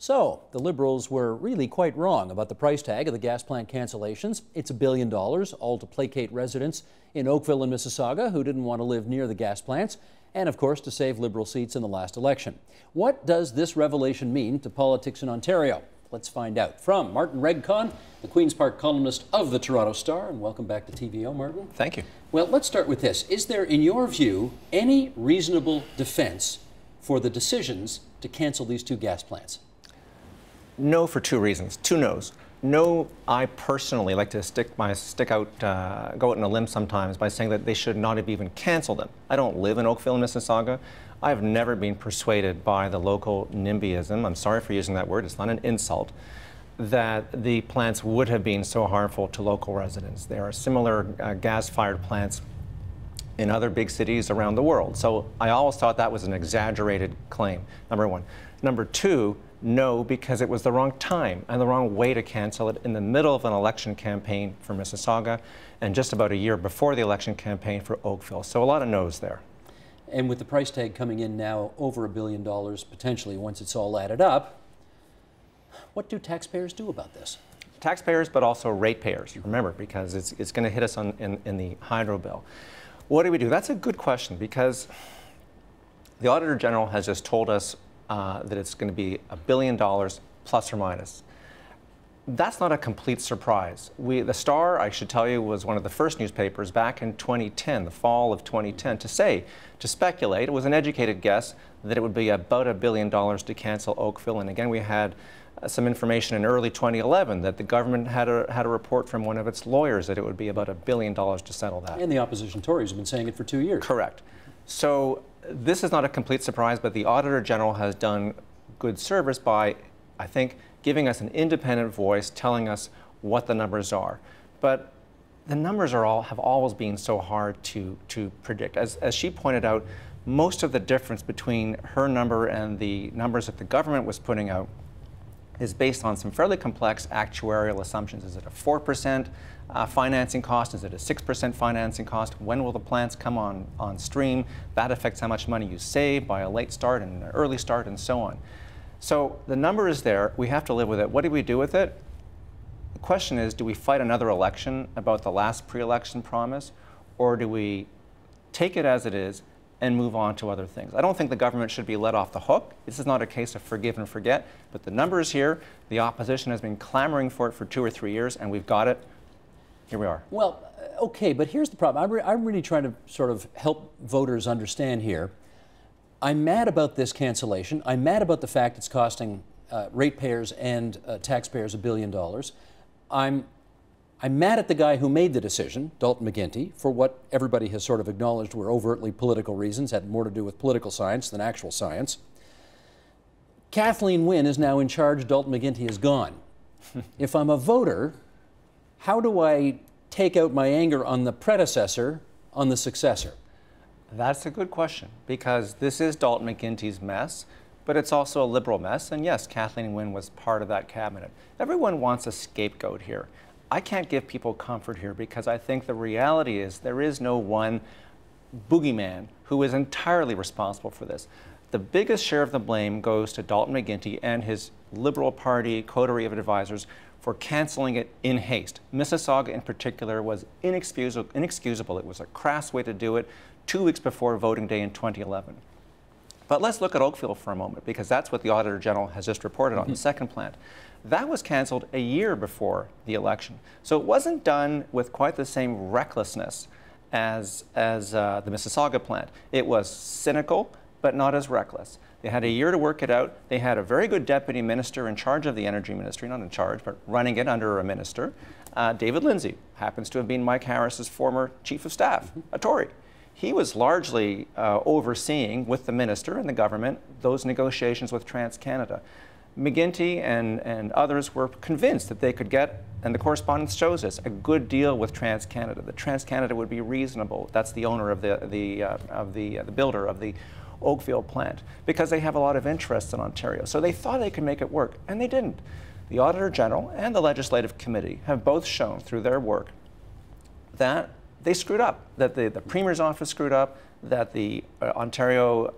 So, the Liberals were really quite wrong about the price tag of the gas plant cancellations. It's $1 billion, all to placate residents in Oakville and Mississauga who didn't want to live near the gas plants, and of course to save Liberal seats in the last election. What does this revelation mean to politics in Ontario? Let's find out. From Martin Regg Cohn, the Queen's Park columnist of the Toronto Star, and welcome back to TVO, Martin. Thank you. Well, let's start with this. Is there, in your view, any reasonable defense for the decisions to cancel these two gas plants? No, for two reasons. Two no's. No, I personally like to go out on a limb sometimes by saying that they should not have even canceled them. I don't live in Oakville and Mississauga. I've never been persuaded by the local NIMBYism, I'm sorry for using that word, it's not an insult, that the plants would have been so harmful to local residents. There are similar gas-fired plants in other big cities around the world. So I always thought that was an exaggerated claim, number one. Number two, no, because it was the wrong time and the wrong way to cancel it in the middle of an election campaign for Mississauga and just about a year before the election campaign for Oakville. So a lot of no's there. And with the price tag coming in now over $1 billion potentially once it's all added up, what do taxpayers do about this? Taxpayers, but also ratepayers, remember, because it's going to hit us in the hydro bill. What do we do? That's a good question, because the Auditor General has just told us that it's going to be $1 billion plus or minus. That's not a complete surprise. The Star, I should tell you, was one of the first newspapers back in 2010, the fall of 2010, to speculate. It was an educated guess that it would be about $1 billion to cancel Oakville. And again, we had some information in early 2011 that the government had a report from one of its lawyers that it would be about $1 billion to settle that. And the opposition Tories have been saying it for 2 years. Correct. So this is not a complete surprise, but the Auditor General has done good service by, I think, giving us an independent voice, telling us what the numbers are. But the numbers have always been so hard to predict. As she pointed out, most of the difference between her number and the numbers that the government was putting out is based on some fairly complex actuarial assumptions. Is it a 4% financing cost? Is it a 6% financing cost? When will the plants come on stream? That affects how much money you save by a late start and an early start and so on. So the number is there. We have to live with it. What do we do with it? The question is, do we fight another election about the last pre-election promise, or do we take it as it is and move on to other things? I don't think the government should be let off the hook. This is not a case of forgive and forget, but the number is here. The opposition has been clamoring for it for 2 or 3 years, and we've got it. Here we are. Well, okay, but here's the problem. I'm really trying to sort of help voters understand here. I'm mad about this cancellation. I'm mad about the fact it's costing ratepayers and taxpayers $1 billion. I'm mad at the guy who made the decision, Dalton McGuinty, for what everybody has sort of acknowledged were overtly political reasons, had more to do with political science than actual science. Kathleen Wynne is now in charge. Dalton McGuinty is gone. If I'm a voter, how do I take out my anger on the predecessor on the successor? That's a good question, because this is Dalton McGuinty's mess, but it's also a Liberal mess, and yes, Kathleen Wynne was part of that cabinet. Everyone wants a scapegoat here. I can't give people comfort here, because I think the reality is there is no one boogeyman who is entirely responsible for this. The biggest share of the blame goes to Dalton McGuinty and his Liberal Party coterie of advisors for canceling it in haste. Mississauga in particular was inexcusable. It was a crass way to do it 2 weeks before voting day in 2011. But let's look at Oakville for a moment, because that's what the Auditor General has just reported on, the second plant. That was canceled a year before the election. So it wasn't done with quite the same recklessness as the Mississauga plant. It was cynical, but not as reckless. They had a year to work it out. They had a very good deputy minister in charge of the energy ministry, not in charge, but running it under a minister. David Lindsay happens to have been Mike Harris's former chief of staff, a Tory. He was largely overseeing, with the minister and the government, those negotiations with TransCanada. McGuinty and others were convinced that they could get, and the correspondence shows us, a good deal with TransCanada. That TransCanada would be reasonable. That's the owner of the builder of the Oakville plant, because they have a lot of interests in Ontario. So they thought they could make it work, and they didn't. The Auditor General and the Legislative Committee have both shown through their work that they screwed up, that the Premier's office screwed up, that the Ontario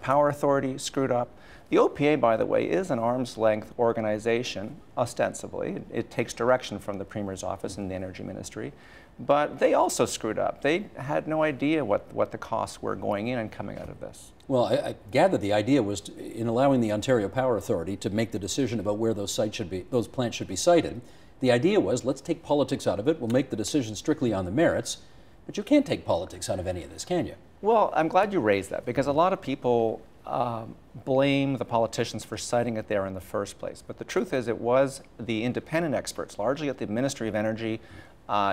Power Authority screwed up. The OPA, by the way, is an arm's length organization, ostensibly. It takes direction from the Premier's office and the Energy Ministry. But they also screwed up. They had no idea what the costs were going in and coming out of this. Well, I gather the idea was in allowing the Ontario Power Authority to make the decision about where those plants should be sited. The idea was, let's take politics out of it. We'll make the decision strictly on the merits. But you can't take politics out of any of this, can you? Well, I'm glad you raised that, because a lot of people blame the politicians for citing it there in the first place. But the truth is, it was the independent experts, largely at the Ministry of Energy,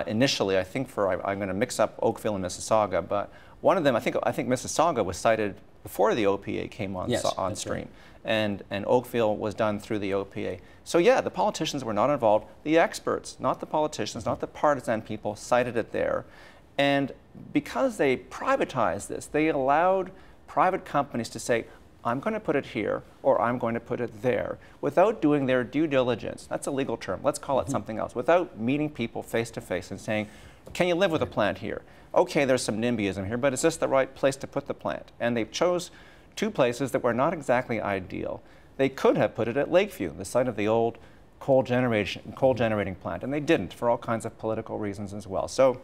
initially, I think I'm going to mix up Oakville and Mississauga, but one of them, I think Mississauga was cited before the OPA came on, on stream. Right. And Oakville was done through the OPA. So yeah, the politicians were not involved. The experts, not the politicians, not the partisan people, cited it there. And because they privatized this, they allowed private companies to say, I'm going to put it here, or I'm going to put it there, without doing their due diligence. That's a legal term. Let's call it something else. Without meeting people face to face and saying, can you live with a plant here? Okay, there's some NIMBYism here, but is this the right place to put the plant? And they chose two places that were not exactly ideal. They could have put it at Lakeview, the site of the old coal generating plant, and they didn't, for all kinds of political reasons as well. So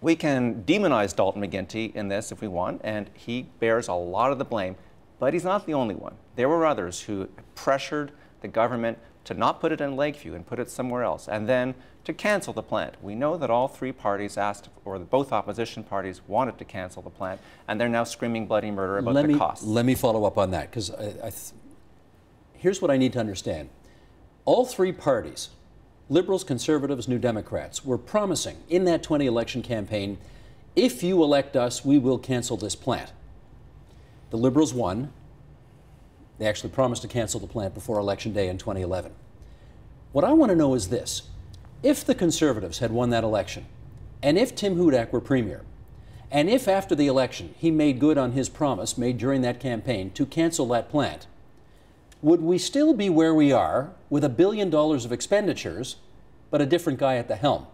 we can demonize Dalton McGuinty in this if we want, and he bears a lot of the blame, but he's not the only one. There were others who pressured the government to not put it in Lakeview and put it somewhere else, and then to cancel the plant. We know that all three parties asked, or both opposition parties wanted to cancel the plant, and they're now screaming bloody murder about the costs. Let me follow up on that, because here's what I need to understand. All three parties, Liberals, Conservatives, New Democrats, were promising in that 20 election campaign, if you elect us, we will cancel this plant. The Liberals won. They actually promised to cancel the plant before Election Day in 2011. What I want to know is this. If the Conservatives had won that election, and if Tim Hudak were Premier, and if after the election he made good on his promise made during that campaign to cancel that plant, would we still be where we are with $1 billion of expenditures, but a different guy at the helm?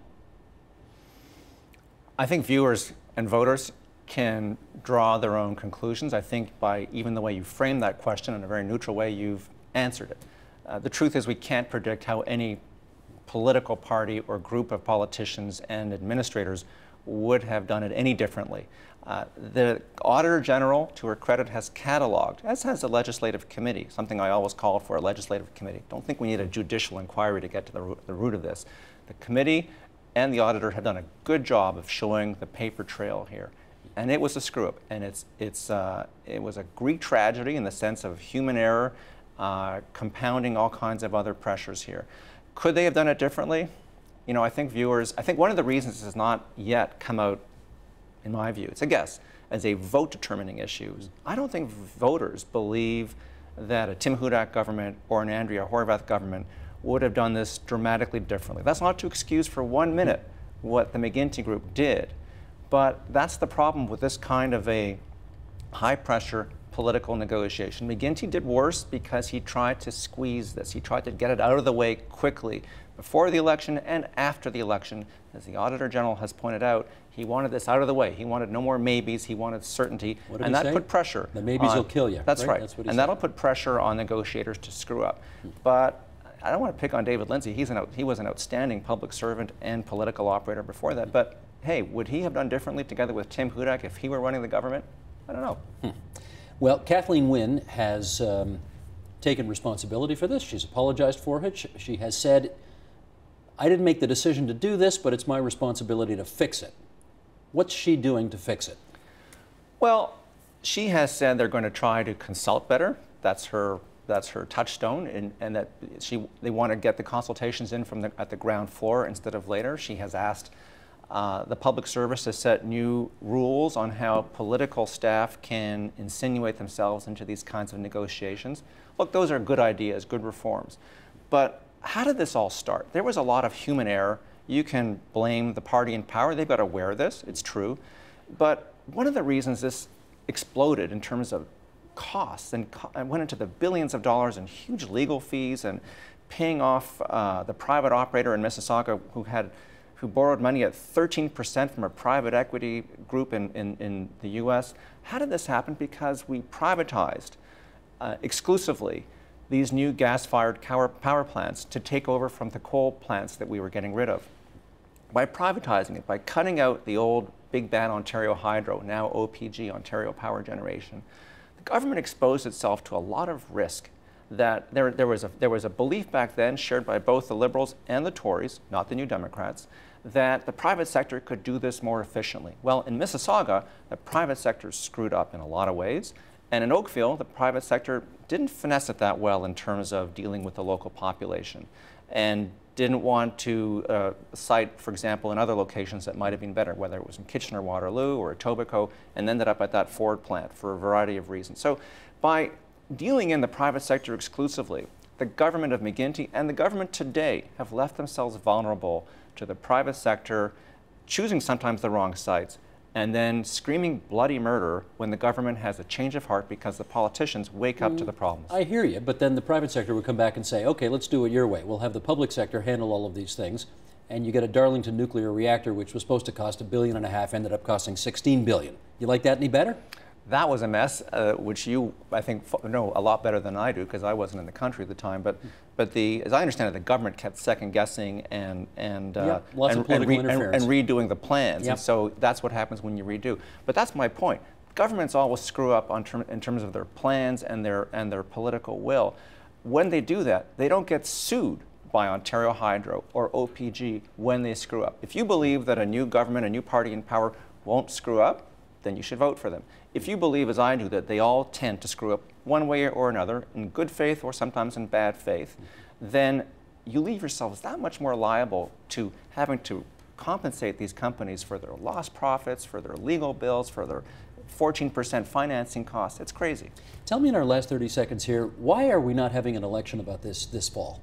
I think viewers and voters can draw their own conclusions. I think by even the way you frame that question in a very neutral way, you've answered it. The truth is we can't predict how any political party or group of politicians and administrators would have done it any differently. The Auditor General, to her credit, has cataloged, as has the Legislative Committee, something I always called for a Legislative Committee. Don't think we need a judicial inquiry to get to the root of this. The committee and the auditor have done a good job of showing the paper trail here. And it was a screw-up, and it was a Greek tragedy in the sense of human error, compounding all kinds of other pressures here. Could they have done it differently? You know, I think one of the reasons this has not yet come out, in my view, it's a guess, as a vote-determining issue. I don't think voters believe that a Tim Hudak government or an Andrea Horwath government would have done this dramatically differently. That's not to excuse for 1 minute what the McGuinty Group did, but that's the problem with this kind of a high-pressure political negotiation. McGuinty did worse because he tried to squeeze this. He tried to get it out of the way quickly before the election and after the election. As the Auditor General has pointed out, he wanted this out of the way. He wanted no more maybes. He wanted certainty. And that put pressure. The maybes will kill you. That's right. That's what he and said. That'll put pressure on negotiators to screw up. But I don't want to pick on David Lindsay. He was an outstanding public servant and political operator before that. But hey, would he have done differently together with Tim Hudak if he were running the government? I don't know. Well, Kathleen Wynne has taken responsibility for this. She's apologized for it. She has said, I didn't make the decision to do this, but it's my responsibility to fix it. What's she doing to fix it? Well, she has said they're going to try to consult better. That's her touchstone, and that they want to get the consultations in at the ground floor instead of later. She has asked the public service to set new rules on how political staff can insinuate themselves into these kinds of negotiations. Look, those are good ideas, good reforms. But how did this all start? There was a lot of human error. You can blame the party in power. They've got to aware this. It's true. But one of the reasons this exploded in terms of costs and went into the billions of dollars in huge legal fees and paying off the private operator in Mississauga who had who borrowed money at 13% from a private equity group in the US. How did this happen? Because we privatized exclusively these new gas-fired power plants to take over from the coal plants that we were getting rid of. By privatizing it, by cutting out the old Big Bad Ontario Hydro, now OPG, Ontario Power Generation, the government exposed itself to a lot of risk. That there was a belief back then, shared by both the Liberals and the Tories, not the New Democrats, that the private sector could do this more efficiently. Well, in Mississauga, the private sector screwed up in a lot of ways. And in Oakville, the private sector didn't finesse it that well in terms of dealing with the local population, and didn't want to cite, for example, in other locations that might have been better, whether it was in Kitchener-Waterloo or Etobicoke, and ended up at that Ford plant for a variety of reasons. So by dealing in the private sector exclusively, the government of McGuinty and the government today have left themselves vulnerable to the private sector, choosing sometimes the wrong sites, and then screaming bloody murder when the government has a change of heart because the politicians wake up to the problems. I hear you, but then the private sector would come back and say, okay, let's do it your way. We'll have the public sector handle all of these things, and you get a Darlington nuclear reactor, which was supposed to cost $1.5 billion, ended up costing $16 billion. You like that any better? That was a mess, which you, I think, know a lot better than I do, because I wasn't in the country at the time. But as I understand it, the government kept second guessing and redoing the plans. Yep. And so that's what happens when you redo. But that's my point. Governments always screw up in terms of their plans and their political will. When they do that, they don't get sued by Ontario Hydro or OPG when they screw up. If you believe that a new government, a new party in power won't screw up, then you should vote for them. If you believe, as I do, that they all tend to screw up one way or another, in good faith or sometimes in bad faith, then you leave yourselves that much more liable to having to compensate these companies for their lost profits, for their legal bills, for their 14% financing costs. It's crazy. Tell me in our last 30 seconds here, why are we not having an election about this fall?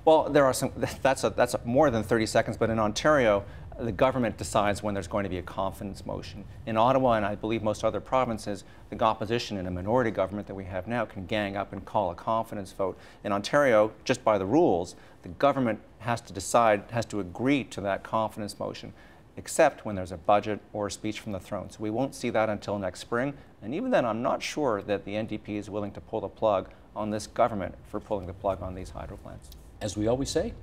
Well, there are some, that's more than 30 seconds, but in Ontario, the government decides when there's going to be a confidence motion. In Ottawa, and I believe most other provinces, the opposition in a minority government that we have now can gang up and call a confidence vote. In Ontario, just by the rules, the government has to decide, has to agree to that confidence motion, except when there's a budget or a speech from the throne. So we won't see that until next spring. And even then, I'm not sure that the NDP is willing to pull the plug on this government for pulling the plug on these hydro plants. As we always say,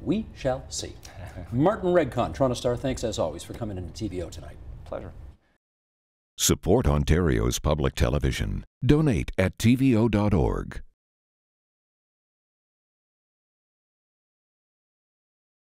we shall see. Martin Regg Cohn, Toronto Star, thanks as always for coming into TVO tonight. Pleasure. Support Ontario's public television. Donate at tvo.org.